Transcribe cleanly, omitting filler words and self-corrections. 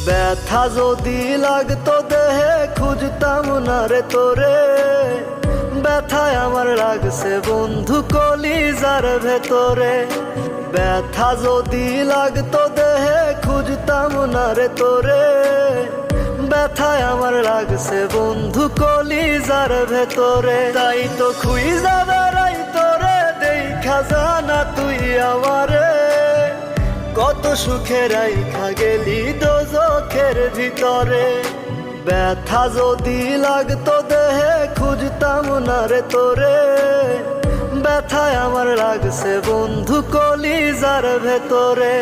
ব্যথা যদি লাগতো দেহে খুঁজতাম না রে তোরে, ব্যথায় আমার লাগছে বন্ধু কলিজার ভেতরে। ব্যথা যদি লাগতো দেহে খুঁজতাম না রে তোরে, ব্যথায় আমার লাগছে বন্ধু কলিজার ভেতরে। তাই তো খুঁজা বেড়াই তোরে, দেখা জানা তুই আমারে, কত সুখে রাইখা গেলি দোজখের ভিতরে। ব্যথা যদি লাগতো দেহে খুঁজতাম না রে তোরে, ব্যথায় আমার লাগছে বন্ধু কলিজার ভেতরে।